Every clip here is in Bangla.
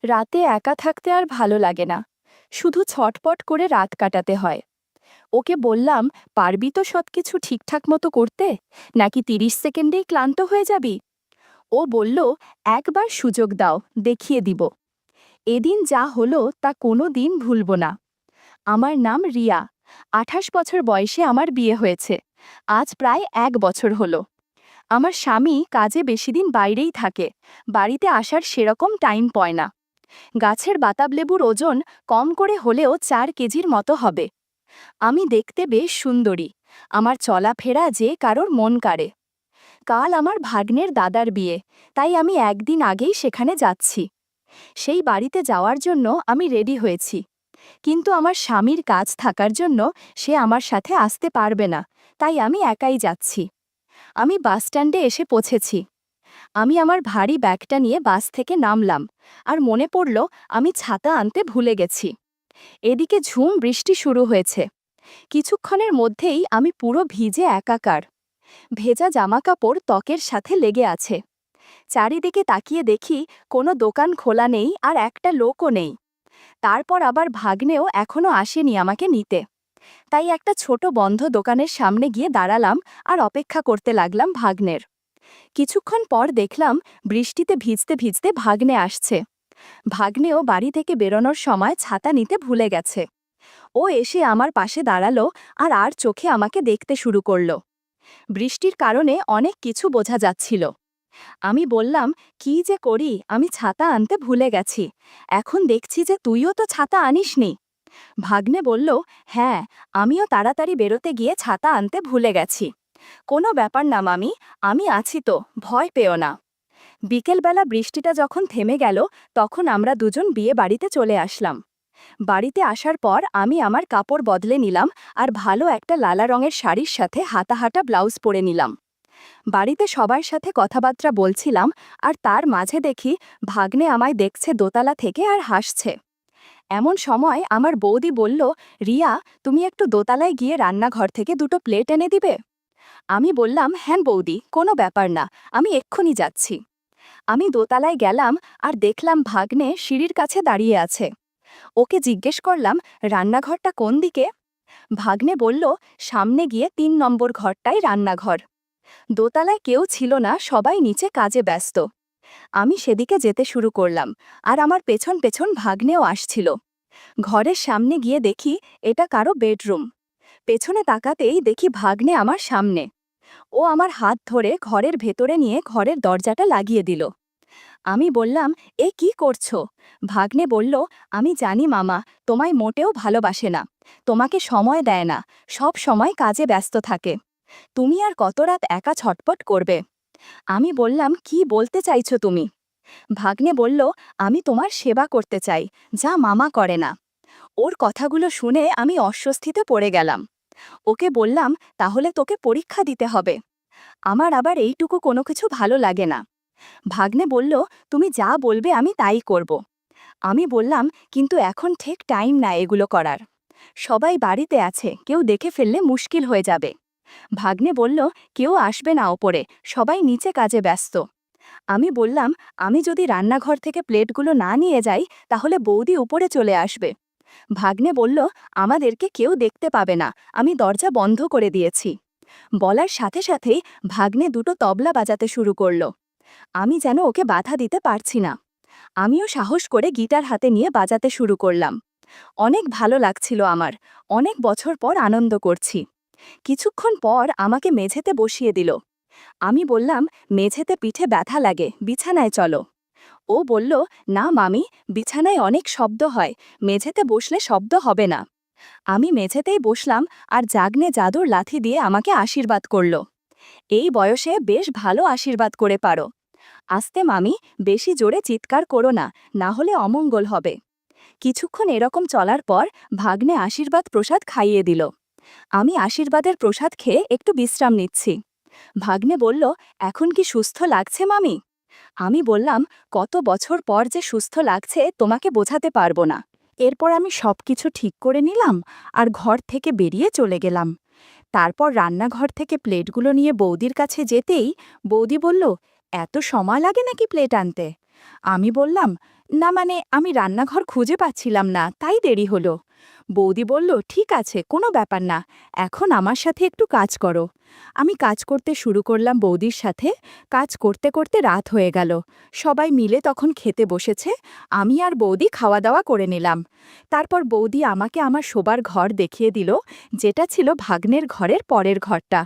রাতে একা থাকতে আর ভালো লাগে না। শুধু ছটপট করে রাত কাটাতে হয়। ওকে বললাম, পারবি তো সবকিছু ঠিকঠাক মতো করতে, নাকি ৩০ সেকেন্ডেই ক্লান্ত হয়ে যাবি? ও বলল, একবার সুযোগ দাও, দেখিয়ে দিব। এদিন যা হলো তা কোনো দিন ভুলব না। আমার নাম রিয়া। ২৮ বছর বয়সে আমার বিয়ে হয়েছে। আজ প্রায় ১ বছর হলো। আমার স্বামী কাজে বেশিদিন বাইরেই থাকে, বাড়িতে আসার সেরকম টাইম পায় না। গাছের বাতাবলেবুর ওজন কম করে হলেও ৪ কেজির মতো হবে। আমি দেখতে বেশ সুন্দরী। আমার চলাফেরা যে কারোর মন কাড়ে। কাল আমার ভাগ্নের দাদার বিয়ে, তাই আমি একদিন আগেই সেখানে যাচ্ছি। সেই বাড়িতে যাওয়ার জন্য আমি রেডি হয়েছি, কিন্তু আমার স্বামীর কাজ থাকার জন্য সে আমার সাথে আসতে পারবে না, তাই আমি একাই যাচ্ছি। আমি বাসস্ট্যান্ডে এসে পৌঁছেছি। আমি আমার ভারী ব্যাগটা নিয়ে বাস থেকে নামলাম, আর মনে পড়ল আমি ছাতা আনতে ভুলে গেছি। এদিকে ঝুম বৃষ্টি শুরু হয়েছে। কিছুক্ষণের মধ্যেই আমি পুরো ভিজে একাকার। ভেজা জামাকাপড় ত্বকের সাথে লেগে আছে। চারিদিকে তাকিয়ে দেখি কোনো দোকান খোলা নেই আর একটা লোকও নেই। তারপর আবার ভাগ্নেও এখনো আসেনি আমাকে নিতে। তাই একটা ছোট বন্ধ দোকানের সামনে গিয়ে দাঁড়ালাম আর অপেক্ষা করতে লাগলাম ভাগ্নের। কিছুক্ষণ পর দেখলাম বৃষ্টিতে ভিজতে ভিজতে ভাগ্নে আসছে। ভাগ্নেও বাড়ি থেকে বেরোনোর সময় ছাতা নিতে ভুলে গেছে। ও এসে আমার পাশে দাঁড়ালো আর চোখে আমাকে দেখতে শুরু করলো। বৃষ্টির কারণে অনেক কিছু বোঝা যাচ্ছিল। আমি বললাম, কি যে করি, আমি ছাতা আনতে ভুলে গেছি। এখন দেখছি যে তুইও তো ছাতা আনিসনি। ভাগ্নে বলল, হ্যাঁ, আমিও তাড়াতাড়ি বেরোতে গিয়ে ছাতা আনতে ভুলে গেছি। কোনো ব্যাপার না মামি, আমি আছি তো, ভয় পেও না। বিকেলবেলা বৃষ্টিটা যখন থেমে গেল, তখন আমরা দুজন বিয়ে বাড়িতে চলে আসলাম। বাড়িতে আসার পর আমি আমার কাপড় বদলে নিলাম আর ভালো একটা লালা রঙের শাড়ির সাথে হাতা ব্লাউজ পরে নিলাম। বাড়িতে সবার সাথে কথাবার্তা বলছিলাম, আর তার মাঝে দেখি ভাগ্নে আমায় দেখছে দোতলা থেকে আর হাসছে। এমন সময় আমার বৌদি বলল, রিয়া, তুমি একটু দোতলায় গিয়ে রান্নাঘর থেকে দুটো প্লেট এনে দিবে? আমি বললাম, হ্যাঁ বৌদি, কোনো ব্যাপার না, আমি এক্ষুনি যাচ্ছি। আমি দোতলায় গেলাম আর দেখলাম ভাগ্নে সিঁড়ির কাছে দাঁড়িয়ে আছে। ওকে জিজ্ঞেস করলাম, রান্নাঘরটা কোন দিকে? ভাগ্নে বলল, সামনে গিয়ে ৩ নম্বর ঘরটাই রান্নাঘর। দোতলায় কেউ ছিল না, সবাই নিচে কাজে ব্যস্ত। আমি সেদিকে যেতে শুরু করলাম, আর আমার পেছন পেছন ভাগ্নেও আসছিল। ঘরের সামনে গিয়ে দেখি এটা কারো বেডরুম। পেছনে তাকাতেই দেখি ভাগ্নে আমার সামনে। ও আমার হাত ধরে ঘরের ভেতরে নিয়ে ঘরের দরজাটা লাগিয়ে দিল। আমি বললাম, এ কি করছো? ভাগ্নে বলল, আমি জানি মামা, তোমায় মোটেও ভালোবাসে না, তোমাকে সময় দেয় না, সব সময় কাজে ব্যস্ত থাকে। তুমি আর কত রাত একা ছটপট করবে? আমি বললাম, কি বলতে চাইছো তুমি? ভাগ্নে বলল, আমি তোমার সেবা করতে চাই, যা মামা করে না। ওর কথাগুলো শুনে আমি অস্বস্তিতে পড়ে গেলাম। ওকে বললাম, তাহলে তোকে পরীক্ষা দিতে হবে। আমার আবার এইটুকু কোনো কিছু ভালো লাগে না। ভাগ্নে বলল, তুমি যা বলবে আমি তাই করব। আমি বললাম, কিন্তু এখন ঠিক টাইম না এগুলো করার। সবাই বাড়িতে আছে, কেউ দেখে ফেললে মুশকিল হয়ে যাবে। ভাগ্নে বলল, কেউ আসবে না ওপরে, সবাই নিচে কাজে ব্যস্ত। আমি বললাম, আমি যদি রান্নাঘর থেকে প্লেটগুলো না নিয়ে যাই, তাহলে বৌদি উপরে চলে আসবে। ভাগ্নে বলল, আমাদেরকে কেউ দেখতে পাবে না, আমি দরজা বন্ধ করে দিয়েছি। বলার সাথে সাথেই ভাগ্নে দুটো তবলা বাজাতে শুরু করল। আমি যেন ওকে বাধা দিতে পারছি না। আমিও সাহস করে গিটার হাতে নিয়ে বাজাতে শুরু করলাম। অনেক ভালো লাগছিল আমার, অনেক বছর পর আনন্দ করছি। কিছুক্ষণ পর আমাকে মেঝেতে বসিয়ে দিল। আমি বললাম, মেঝেতে পিঠে ব্যথা লাগে, বিছানায় চলো। ও বলল, না মামি, বিছানায় অনেক শব্দ হয়, মেঝেতে বসলে শব্দ হবে না। আমি মেঝেতেই বসলাম, আর জাগনে জাদুর লাথি দিয়ে আমাকে আশীর্বাদ করল। এই বয়সে বেশ ভালো আশীর্বাদ করে পারো। আস্তে মামি, বেশি জোরে চিৎকার করো না, না হলে অমঙ্গল হবে। কিছুক্ষণ এরকম চলার পর ভাগ্নে আশীর্বাদ প্রসাদ খাইয়ে দিল। আমি আশীর্বাদের প্রসাদ খেয়ে একটু বিশ্রাম নিচ্ছি। ভাগ্নে বলল, এখন কি সুস্থ লাগছে মামি? আমি বললাম, কত বছর পর যে সুস্থ লাগছে তোমাকে বোঝাতে পারবো না। এরপর আমি সবকিছু ঠিক করে নিলাম আর ঘর থেকে বেরিয়ে চলে গেলাম। তারপর রান্নাঘর থেকে প্লেটগুলো নিয়ে বৌদির কাছে যেতেই বৌদি বলল, এত সময় লাগে নাকি প্লেট আনতে? আমি বললাম, না মানে আমি রান্নাঘর খুঁজে পাচ্ছিলাম না, তাই দেরি হলো। বৌদি বলল, ঠিক আছে, কোনো ব্যাপার না, এখন আমার সাথে একটু কাজ করো। আমি কাজ করতে শুরু করলাম বৌদির সাথে। কাজ করতে করতে রাত হয়ে গেল। সবাই মিলে তখন খেতে বসেছে। আমি আর বৌদি খাওয়া দাওয়া করে নিলাম। তারপর বৌদি আমাকে আমার শোবার ঘর দেখিয়ে দিল, যেটা ছিল ভাগ্নের ঘরের পরের ঘরটা।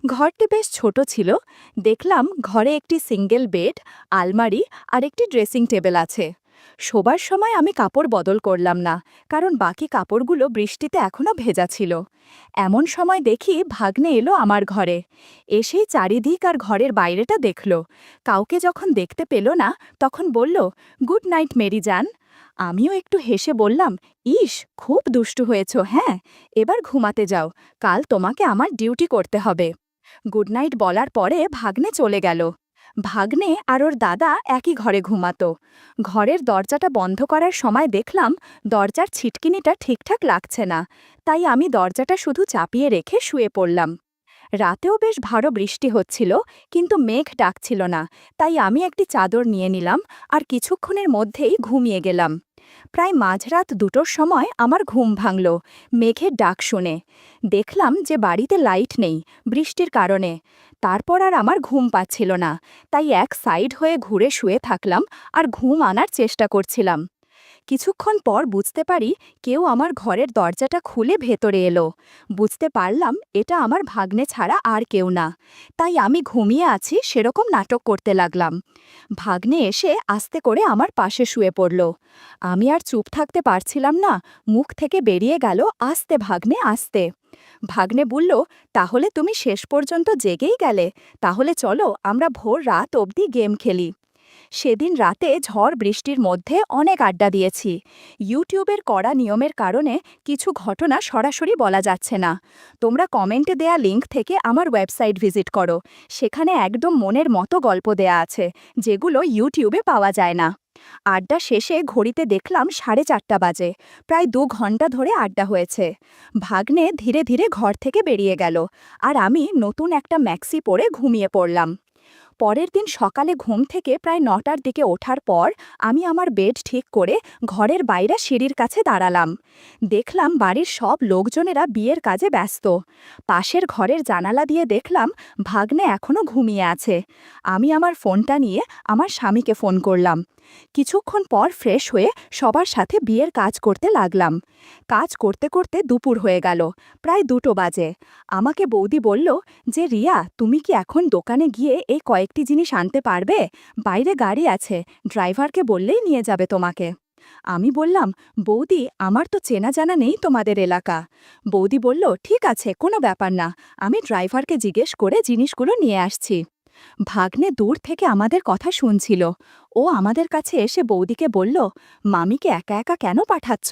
ঘরটি বেশ ছোট ছিল। দেখলাম ঘরে একটি সিঙ্গেল বেড, আলমারি আর একটি ড্রেসিং টেবিল আছে। শোবার সময় আমি কাপড় বদল করলাম না, কারণ বাকি কাপড়গুলো বৃষ্টিতে এখনও ভেজা ছিল। এমন সময় দেখি ভাগ্নে এলো আমার ঘরে। এসেই চারিদিক আর ঘরের বাইরেটা দেখল। কাউকে যখন দেখতে পেল না, তখন বলল, গুড নাইট মেরি জান। আমিও একটু হেসে বললাম, ইস, খুব দুষ্টু হয়েছ, হ্যাঁ, এবার ঘুমাতে যাও, কাল তোমাকে আমার ডিউটি করতে হবে। গুড নাইট বলার পরে ভাগ্নে চলে গেল। ভাগ্নে আর ওর দাদা একই ঘরে ঘুমাতো। ঘরের দরজাটা বন্ধ করার সময় দেখলাম দরজার ছিটকিনিটা ঠিকঠাক লাগছে না, তাই আমি দরজাটা শুধু চাপিয়ে রেখে শুয়ে পড়লাম। রাতেও বেশ ভালো বৃষ্টি হচ্ছিল, কিন্তু মেঘ ডাকছিল না, তাই আমি একটি চাদর নিয়ে নিলাম আর কিছুক্ষণের মধ্যেই ঘুমিয়ে গেলাম। প্রায় মাঝরাত 2টোর সময় আমার ঘুম ভাঙল মেঘের ডাক শুনে। দেখলাম যে বাড়িতে লাইট নেই বৃষ্টির কারণে। তারপর আর আমার ঘুম পাচ্ছিল না, তাই এক সাইড হয়ে ঘুরে শুয়ে থাকলাম আর ঘুম আনার চেষ্টা করছিলাম। কিছুক্ষণ পর বুঝতে পারি কেউ আমার ঘরের দরজাটা খুলে ভেতরে এলো। বুঝতে পারলাম এটা আমার ভাগ্নে ছাড়া আর কেউ না, তাই আমি ঘুমিয়ে আছি সেরকম নাটক করতে লাগলাম। ভাগ্নে এসে আস্তে করে আমার পাশে শুয়ে পড়ল। আমি আর চুপ থাকতে পারছিলাম না, মুখ থেকে বেরিয়ে গেল, আস্তে ভাগ্নে আস্তে। ভাগ্নে বলল, তাহলে তুমি শেষ পর্যন্ত জেগেই গেলে, তাহলে চলো আমরা ভোর রাত অবধি গেম খেলি। সেদিন রাতে ঝড় বৃষ্টির মধ্যে অনেক আড্ডা দিয়েছি। ইউটিউবের কড়া নিয়মের কারণে কিছু ঘটনা সরাসরি বলা যাচ্ছে না। তোমরা কমেন্টে দেয়া লিঙ্ক থেকে আমার ওয়েবসাইট ভিজিট করো, সেখানে একদম মনের মতো গল্প দেয়া আছে, যেগুলো ইউটিউবে পাওয়া যায় না। আড্ডা শেষে ঘড়িতে দেখলাম 4:30 বাজে। প্রায় 2 ঘন্টা ধরে আড্ডা হয়েছে। ভাগ্নে ধীরে ধীরে ঘর থেকে বেরিয়ে গেল, আর আমি নতুন একটা ম্যাক্সি পরে ঘুমিয়ে পড়লাম। পরের দিন সকালে ঘুম থেকে প্রায় 9টার দিকে ওঠার পর আমি আমার বেড ঠিক করে ঘরের বাইরে সিঁড়ির কাছে দাঁড়ালাম। দেখলাম বাড়ির সব লোকজনেরা বিয়ের কাজে ব্যস্ত। পাশের ঘরের জানালা দিয়ে দেখলাম ভাগ্নে এখনও ঘুমিয়ে আছে। আমি আমার ফোনটা নিয়ে আমার স্বামীকে ফোন করলাম। কিছুক্ষণ পর ফ্রেশ হয়ে সবার সাথে বিয়ের কাজ করতে লাগলাম। কাজ করতে করতে দুপুর হয়ে গেল, প্রায় 2টো বাজে। আমাকে বৌদি বলল যে, রিয়া, তুমি কি এখন দোকানে গিয়ে এই কয়েকটি জিনিস আনতে পারবে? বাইরে গাড়ি আছে, ড্রাইভারকে বললেই নিয়ে যাবে তোমাকে। আমি বললাম, বৌদি, আমার তো চেনা জানা নেই তোমাদের এলাকা। বৌদি বলল, ঠিক আছে, কোনো ব্যাপার না, আমি ড্রাইভারকে জিজ্ঞেস করে জিনিসগুলো নিয়ে আসছি। ভাগ্নে দূর থেকে আমাদের কথা শুনছিল। ও আমাদের কাছে এসে বৌদিকে বলল, মামিকে একা একা কেন পাঠাচ্ছ?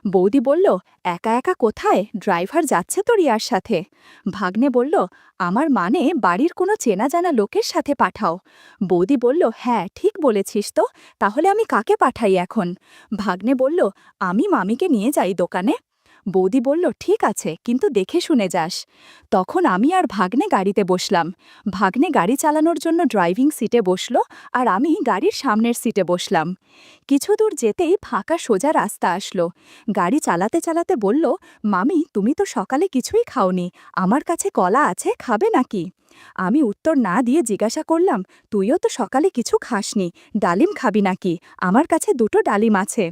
বৌদি বলল, একা একা কোথায়, ড্রাইভার যাচ্ছে তো রিয়ার সাথে। ভাগ্নে বলল, আমার মানে বাড়ির কোনো চেনা জানা লোকের সাথে পাঠাও। বৌদি বলল, হ্যাঁ, ঠিক বলেছিস তো, তাহলে আমি কাকে পাঠাই এখন? ভাগ্নে বলল, আমি মামিকে নিয়ে যাই দোকানে। বৌদি বলল, ঠিক আছে, কিন্তু দেখে শুনে যাস। তখন আমি আর ভাগ্নে গাড়িতে বসলাম। ভাগ্নে গাড়ি চালানোর জন্য ড্রাইভিং সিটে বসল, আর আমি গাড়ির সামনের সিটে বসলাম। কিছু দূর যেতেই ফাঁকা সোজা রাস্তা আসলো। গাড়ি চালাতে চালাতে বলল, মামি, তুমি তো সকালে কিছুই খাওনি, আমার কাছে কলা আছে, খাবে নাকি? আমি উত্তর না দিয়ে জিজ্ঞাসা করলাম, তুইও তো সকালে কিছু খাসনি, ডালিম খাবি নাকি? আমার কাছে 2টো ডালিম আছে।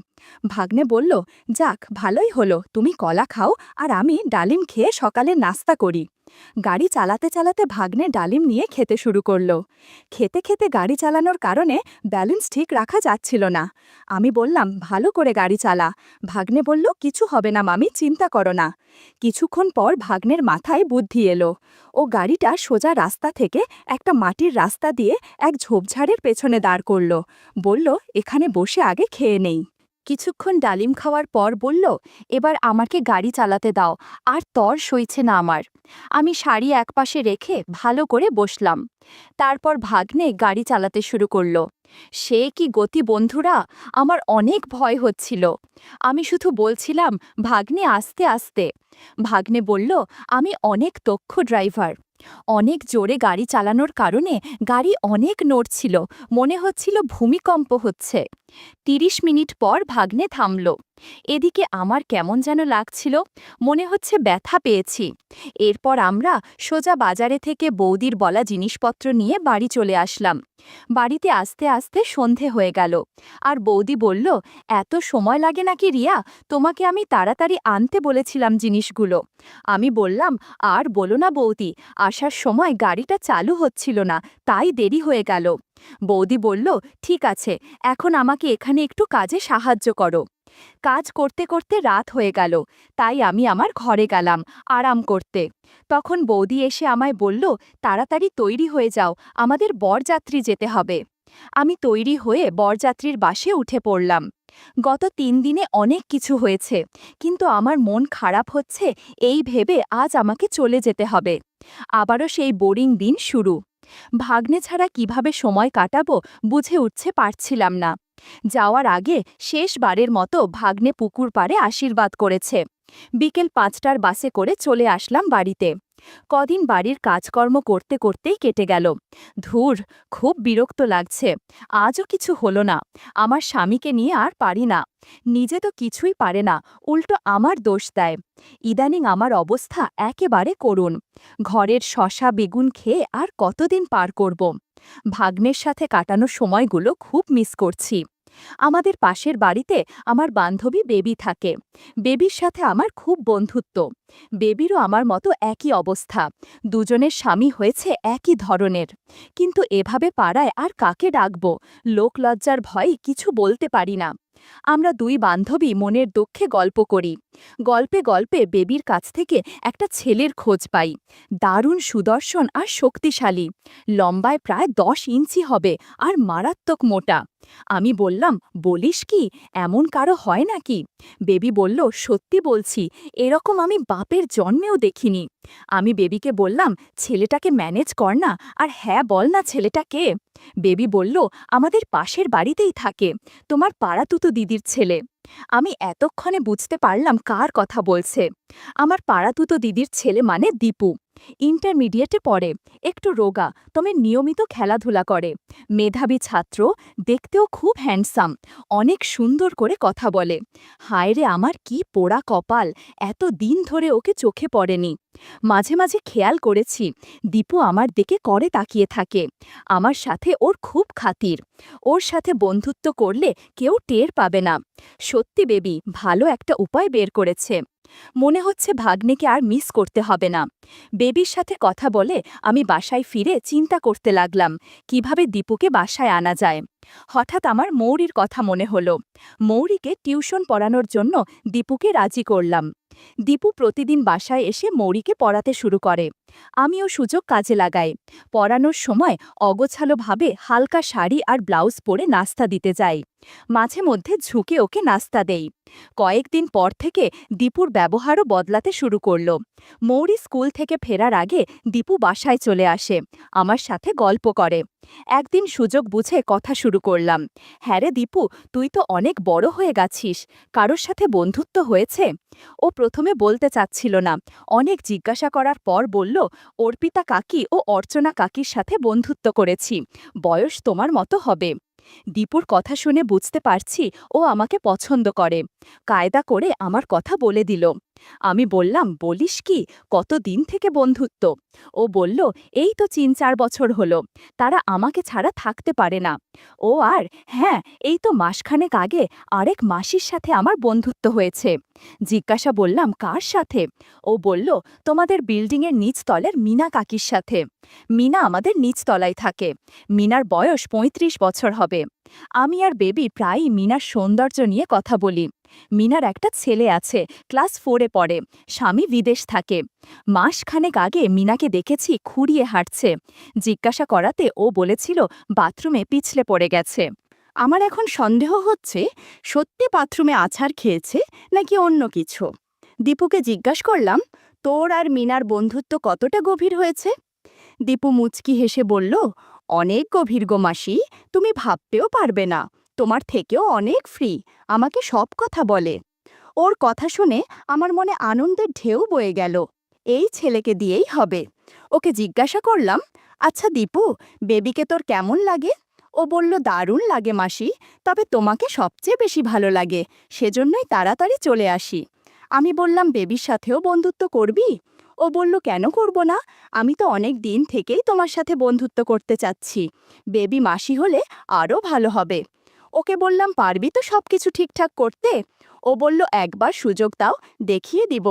ভাগ্নে বলল, যাক, ভালোই হলো, তুমি কলা খাও আর আমি ডালিম খেয়ে সকালে নাস্তা করি। গাড়ি চালাতে চালাতে ভাগ্নে ডালিম নিয়ে খেতে শুরু করলো। খেতে খেতে গাড়ি চালানোর কারণে ব্যালেন্স ঠিক রাখা যাচ্ছিল না। আমি বললাম, ভালো করে গাড়ি চালা। ভাগ্নে বলল, কিছু হবে না মামি, চিন্তা করো না। কিছুক্ষণ পর ভাগ্নের মাথায় বুদ্ধি এলো। ও গাড়িটা সোজা রাস্তা থেকে একটা মাটির রাস্তা দিয়ে এক ঝোপঝাড়ের পেছনে দাঁড় করল। বলল, এখানে বসে আগে খেয়ে নেই। কিছুক্ষণ ডালিম খাওয়ার পর বলল, এবার আমাকে গাড়ি চালাতে দাও, আর তর সইছে না আমার। আমি শাড়ি একপাশে রেখে ভালো করে বসলাম। তারপর ভাগ্নে গাড়ি চালাতে শুরু করল। সে কি গতি বন্ধুরা, আমার অনেক ভয় হচ্ছিল। আমি শুধু বলছিলাম, ভাগ্নে আস্তে আস্তে। ভাগ্নে বলল, আমি অনেক দক্ষ ড্রাইভার, অনেক জোরে গাড়ি চালানোর কারণে গাড়ি অনেক নড়ছিল, মনে হচ্ছিল ভূমিকম্প হচ্ছে। ৩০ মিনিট পর ভাগ্নে থামল। এদিকে আমার কেমন যেন লাগছিল, মনে হচ্ছে ব্যথা পেয়েছি। এরপর আমরা সোজা বাজারে থেকে বৌদির বলা জিনিসপত্র নিয়ে বাড়ি চলে আসলাম। বাড়িতে আসতে আসতে সন্ধে হয়ে গেল, আর বৌদি বলল, এত সময় লাগে নাকি রিয়া? তোমাকে আমি তাড়াতাড়ি আনতে বলেছিলাম জিনিসগুলো। আমি বললাম, আর বলো না বৌদি, আসার সময় গাড়িটা চালু হচ্ছিল না, তাই দেরি হয়ে গেল। বৌদি বলল, ঠিক আছে, এখন আমাকে এখানে একটু কাজে সাহায্য করো। কাজ করতে করতে রাত হয়ে গেল, তাই আমি আমার ঘরে গেলাম আরাম করতে। তখন বৌদি এসে আমায় বলল, তাড়াতাড়ি তৈরি হয়ে যাও, আমাদের বরযাত্রী যেতে হবে। আমি তৈরি হয়ে বরযাত্রীর বাসে উঠে পড়লাম। গত ৩ দিনে অনেক কিছু হয়েছে, কিন্তু আমার মন খারাপ হচ্ছে এই ভেবে আজ আমাকে চলে যেতে হবে। আবারও সেই বোরিং দিন শুরু। ভাগ্নে ছাড়া কিভাবে সময় কাটাবো বুঝে উঠতে পারছিলাম না। যাওয়ার আগে শেষবারের মতো ভাগ্নে পুকুর পাড়ে আশীর্বাদ করেছে। বিকেল ৫টার বাসে করে চলে আসলাম বাড়িতে। কদিন বাড়ির কাজকর্ম করতে করতেই কেটে গেল। ধুর, খুব বিরক্ত লাগছে। আজও কিছু হলো না। আমার স্বামীকে নিয়ে আর পারি না। নিজে তো কিছুই পারে না, উল্টো আমার দোষ দেয়। ইদানিং আমার অবস্থা একেবারে করুণ। ঘরের শশা বেগুন খেয়ে আর কতদিন পার করব। ভাগ্নের সাথে কাটানো সময়গুলো খুব মিস করছি। আমাদের পাশের বাড়িতে আমার বান্ধবী বেবি থাকে। বেবির সাথে আমার খুব বন্ধুত্ব। বেবিরও আমার মতো একই অবস্থা। দুজনের স্বামী হয়েছে একই ধরনের। কিন্তু এভাবে পাড়ায় আর কাকে ডাকব? লোকলজ্জার ভয়ে কিছু বলতে পারি না। আমরা ২ বান্ধবী মনের দুঃখে গল্প করি। গল্পে গল্পে বেবির কাছ থেকে একটা ছেলের খোঁজ পাই। দারুণ সুদর্শন আর শক্তিশালী। লম্বায় প্রায় ১০ ইঞ্চি হবে আর মারাত্মক মোটা। আমি বললাম, বলিস কি, এমন কারো হয় নাকি? বেবি বলল, সত্যি বলছি, এরকম আমি বাপের জন্মেও দেখিনি। আমি বেবিকে বললাম, ছেলেটাকে ম্যানেজ কর না, আর হ্যাঁ বল না, ছেলেটা কে? বেবি বলল, আমাদের পাশের বাড়িতেই থাকে, তোমার পাড়াতুতো দিদির ছেলে। আমি এতক্ষণে বুঝতে পারলাম কার কথা বলছে। আমার পাড়াতুতো দিদির ছেলে মানে দীপু। ইন্টারমিডিয়েটে পড়ে, একটু রোগা, তবে নিয়মিত খেলাধুলা করে। মেধাবী ছাত্র, দেখতেও খুব হ্যান্ডসাম, অনেক সুন্দর করে কথা বলে। হায় রে, আমার কি পোড়া কপাল, এত দিন ধরে ওকে চোখে পড়েনি। মাঝে মাঝে খেয়াল করেছি, দীপু আমার দিকে করে তাকিয়ে থাকে। আমার সাথে ওর খুব খাতির। ওর সাথে বন্ধুত্ব করলে কেউ টের পাবে না। সত্যি বেবি ভালো একটা উপায় বের করেছে। মনে হচ্ছে ভাগ্নেকে আর মিস করতে হবে না। বেবির সাথে কথা বলে আমি বাসায় ফিরে চিন্তা করতে লাগলাম কিভাবে দীপুকে বাসায় আনা যায়। হঠাৎ আমার মৌরির কথা মনে হলো। মৌরিকে টিউশন পড়ানোর জন্য দীপুকে রাজি করলাম। দীপু প্রতিদিন বাসায় এসে মৌরিকে পড়াতে শুরু করে। আমিও সুযোগ কাজে লাগাই। পড়ানোর সময় অগোছালোভাবে হালকা শাড়ি আর ব্লাউজ পরে নাস্তা দিতে যাই। মাঝে মধ্যে ঝুঁকে ওকে নাস্তা দেই। কয়েকদিন পর থেকে দীপুর ব্যবহারও বদলাতে শুরু করল। মৌরি স্কুল থেকে ফেরার আগে দীপু বাসায় চলে আসে, আমার সাথে গল্প করে। একদিন সুযোগ বুঝে কথা শুরু করলাম, হ্যাঁ রে দীপু, তুই তো অনেক বড় হয়ে গেছিস, কারোর সাথে বন্ধুত্ব হয়েছে? ও প্রথমে বলতে চাচ্ছিল না, অনেক জিজ্ঞাসা করার পর বলল, অর্পিতা কাকি ও অর্চনা কাকির সাথে বন্ধুত্ব করেছি, বয়স তোমার মতো হবে। দীপুর কথা শুনে বুঝতে পারছি ও আমাকে পছন্দ করে। কায়দা করে আমার কথা বলে দিল। আমি বললাম, বলিস কি, কতদিন থেকে বন্ধুত্ব? ও বলল, এই তো ৩-৪ বছর হলো, তারা আমাকে ছাড়া থাকতে পারে না। ও আর হ্যাঁ, এই তো মাসখানেক আগে আরেক মাসির সাথে আমার বন্ধুত্ব হয়েছে। জিজ্ঞাসা বললাম, কার সাথে? ও বলল, তোমাদের বিল্ডিংয়ের নিচতলের মিনা কাকির সাথে। মিনা আমাদের নিচতলায় থাকে। মিনার বয়স ৩৫ বছর হবে। আমি আর বেবি প্রায়ই মিনার সৌন্দর্য নিয়ে কথা বলি। মিনার একটা ছেলে আছে, ক্লাস 4-এ পড়ে, স্বামী বিদেশ থাকে। মাসখানেক আগে মিনাকে দেখেছি খুঁড়িয়ে হাঁটছে। জিজ্ঞাসা করাতে ও বলেছিল বাথরুমে পিছলে পড়ে গেছে। আমার এখন সন্দেহ হচ্ছে সত্যি বাথরুমে আছাড় খেয়েছে নাকি অন্য কিছু। দীপুকে জিজ্ঞাসা করলাম, তোর আর মিনার বন্ধুত্ব কতটা গভীর হয়েছে? দীপু মুচকি হেসে বলল, অনেক গভীর গো মাসি, তুমি ভাবতেও পারবে না, তোমার থেকেও অনেক ফ্রি, আমাকে সব কথা বলে। ওর কথা শুনে আমার মনে আনন্দের ঢেউ বয়ে গেল। এই ছেলেকে দিয়েই হবে। ওকে জিজ্ঞাসা করলাম, আচ্ছা দীপু, বেবিকে তোর কেমন লাগে? ও বলল, দারুণ লাগে মাসি, তবে তোমাকে সবচেয়ে বেশি ভালো লাগে, সেজন্যই তাড়াতাড়ি চলে আসি। আমি বললাম, বেবির সাথেও বন্ধুত্ব করবি? ও বলল, কেন করব না, আমি তো অনেক দিন থেকেই তোমার সাথে বন্ধুত্ব করতে চাচ্ছি, বেবি মাসি হলে আরও ভালো হবে। ওকে বললাম, পারবি তো সব কিছু ঠিকঠাক করতে? ও বলল, একবার সুযোগ দাও, দেখিয়ে দিব।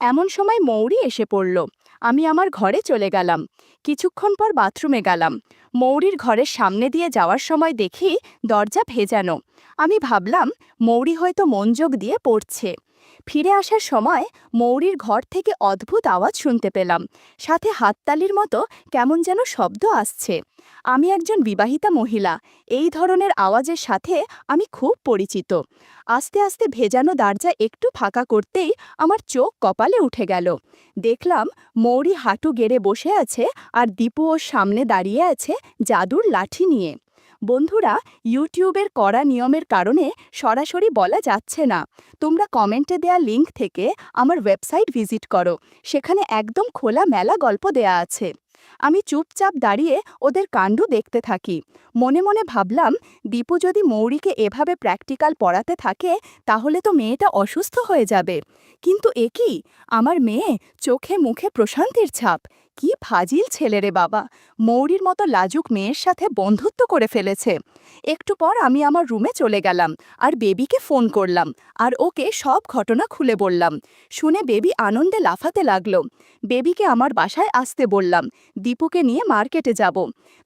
এমন সময় মৌরি এসে পড়ল। আমি আমার ঘরে চলে গেলাম। কিছুক্ষণ পর বাথরুমে গেলাম। মৌরির ঘরের সামনে দিয়ে যাওয়ার সময় দেখি দরজা ভেজানো। আমি ভাবলাম মৌরি হয়তো মনোযোগ দিয়ে পড়ছে। ফিরে আসার সময় মৌরির ঘর থেকে অদ্ভুত আওয়াজ শুনতে পেলাম, সাথে হাততালির মতো কেমন যেন শব্দ আসছে। আমি একজন বিবাহিতা মহিলা, এই ধরনের আওয়াজের সাথে আমি খুব পরিচিত। আস্তে আস্তে ভেজানো দরজা একটু ফাঁকা করতেই আমার চোখ কপালে উঠে গেল। দেখলাম মৌরি হাঁটু গেড়ে বসে আছে আর দীপু ওর সামনে দাঁড়িয়ে আছে জাদুর লাঠি নিয়ে। বন্ধুরা, ইউটিউবের কড়া নিয়মের কারণে সরাসরি বলা যাচ্ছে না। তোমরা কমেন্টে দেয়া লিংক থেকে আমার ওয়েবসাইট ভিজিট করো, সেখানে একদম খোলা মেলা গল্প দেয়া আছে। আমি চুপচাপ দাঁড়িয়ে ওদের কাণ্ড দেখতে থাকি। মনে মনে ভাবলাম, দীপু যদি মৌরিকে এভাবে প্র্যাকটিক্যাল পড়াতে থাকে তাহলে তো মেয়েটা অসুস্থ হয়ে যাবে। কিন্তু এ কি, আমার মেয়ে, চোখে মুখে প্রশান্তির ছাপ। কি ফাজিল ছেলে রে বাবা, মৌরির মতো লাজুক মেয়ের সাথে বন্ধুত্ব করে ফেলেছে। একটু পর আমি আমার রুমে চলে গেলাম আর বেবিকে ফোন করলাম আর ওকে সব ঘটনা খুলে বললাম। শুনে বেবি আনন্দে লাফাতে লাগলো। বেবিকে আমার বাসায় আসতে বললাম, দীপুকে নিয়ে মার্কেটে যাব।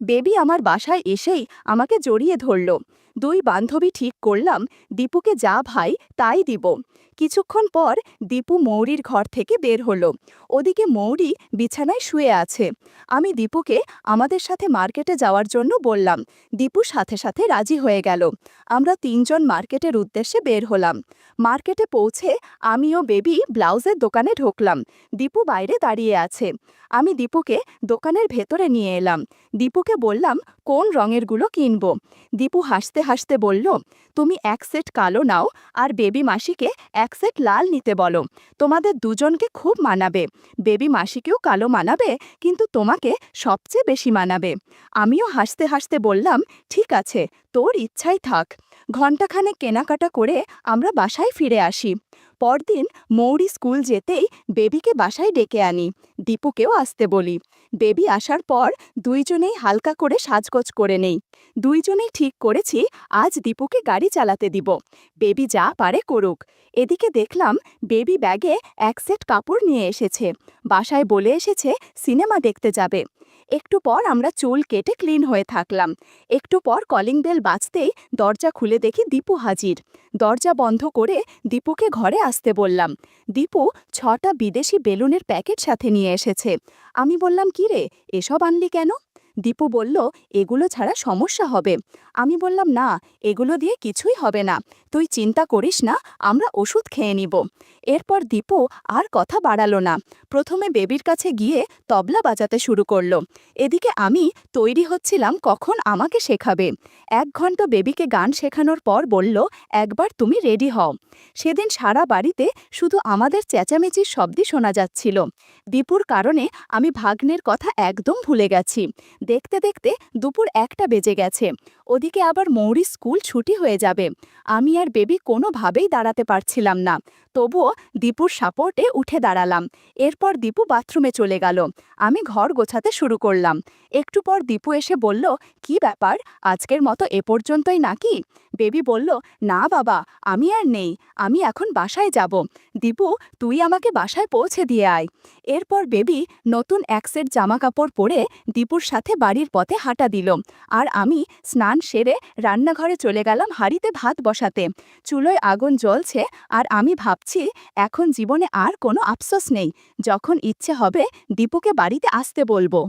বেবি আমার বাসায় এসেই আমাকে জড়িয়ে ধরল। দুই বান্ধবী ঠিক করলাম দীপুকে যা ভাই তাই দিব। কিছুক্ষণ পর দীপু মৌরির ঘর থেকে বের হলো। ওদিকে মৌরি বিছানায় শুয়ে আছে। আমি দীপুকে আমাদের সাথে মার্কেটে যাওয়ার জন্য বললাম। দীপু সাথে সাথে রাজি হয়ে গেল। আমরা তিনজন মার্কেটের উদ্দেশ্যে বের হলাম। মার্কেটে পৌঁছে আমি ও বেবি ব্লাউজের দোকানে ঢুকলাম। দীপু বাইরে দাঁড়িয়ে আছে। আমি দীপুকে দোকানের ভেতরে নিয়ে এলাম। দীপুকে বললাম, কোন রঙেরগুলো কিনব? দীপু হাসতে হাসতে বলল, তুমি এক সেট কালো নাও আর বেবি মাসিকে এক সেট লাল নিতে বলো, তোমাদের দুজনকে খুব মানাবে। বেবি মাসিকেও কালো মানাবে, কিন্তু তোমাকে সবচেয়ে বেশি মানাবে। আমিও হাসতে হাসতে বললাম, ঠিক আছে, তোর ইচ্ছাই থাক। ঘণ্টাখানেক কেনাকাটা করে আমরা বাসায় ফিরে আসি। পরদিন মৌরি স্কুল যেতেই বেবিকে বাসায় ডেকে আনি। দীপুকেও আসতে বলি। বেবি আসার পর দুইজনেই হালকা করে সাজগোজ করে নেই। দুইজনেই ঠিক করেছি আজ দীপুকে গাড়ি চালাতে দিব। বেবি যা পারে করুক। এদিকে দেখলাম বেবি ব্যাগে এক সেট কাপড় নিয়ে এসেছে। বাসায় বলে এসেছে সিনেমা দেখতে যাবে। একটু পর আমরা চুল কেটে ক্লিন হয়ে থাকলাম। একটু পর কলিং বেল বাজতেই দরজা খুলে দেখি দীপু হাজির। দরজা বন্ধ করে দীপুকে ঘরে আসতে বললাম। দীপু 6টা বিদেশি বেলুনের প্যাকেট সাথে নিয়ে এসেছে। আমি বললাম, কি রে, এসব আনলি কেন? দীপু বলল, এগুলো ছাড়া সমস্যা হবে। আমি বললাম, না, এগুলো দিয়ে কিছুই হবে না, তুই চিন্তা করিস না, আমরা ওষুধ খেয়ে নিব। এরপর দীপু আর কথা বাড়ালো না। প্রথমে বেবির কাছে গিয়ে তবলা বাজাতে শুরু করলো। এদিকে আমি তৈরি হচ্ছিলাম কখন আমাকে শেখাবে। 1 ঘন্টা বেবিকে গান শেখানোর পর বলল, একবার তুমি রেডি হও। সেদিন সারা বাড়িতে শুধু আমাদের চেঁচামেচির শব্দই শোনা যাচ্ছিল। দীপুর কারণে আমি ভাগ্নের কথা একদম ভুলে গেছি। দেখতে দেখতে দুপুর 1টা বেজে গেছে। ওদিকে আবার মৌরির স্কুল ছুটি হয়ে যাবে। আমি আর বেবি কোনোভাবেই দাঁড়াতে পারছিলাম না। তবুও দীপুর সাপোর্টে উঠে দাঁড়ালাম। এরপর দীপু বাথরুমে চলে গেল। আমি ঘর গোছাতে শুরু করলাম। একটু পর দীপু এসে বলল, কি ব্যাপার, আজকের মতো এ পর্যন্তই নাকি? বেবি বলল, না বাবা, আমি আর নেই, আমি এখন বাসায় যাব। দীপু, তুই আমাকে বাসায় পৌঁছে দিয়ে আয়। এরপর বেবি নতুন এক সেট জামাকাপড় পরে দীপুর সাথে বাড়ির পথে হাঁটা দিল। আর আমি স্নান সেরে রান্নাঘরে চলে গেলাম হাঁড়িতে ভাত বসাতে। চুলোয় আগুন জ্বলছে আর আমি ভাবছি, এখন জীবনে আর কোনো আফসোস নেই। যখন ইচ্ছে হবে দীপুকে বাড়িতে আসতে বলবো।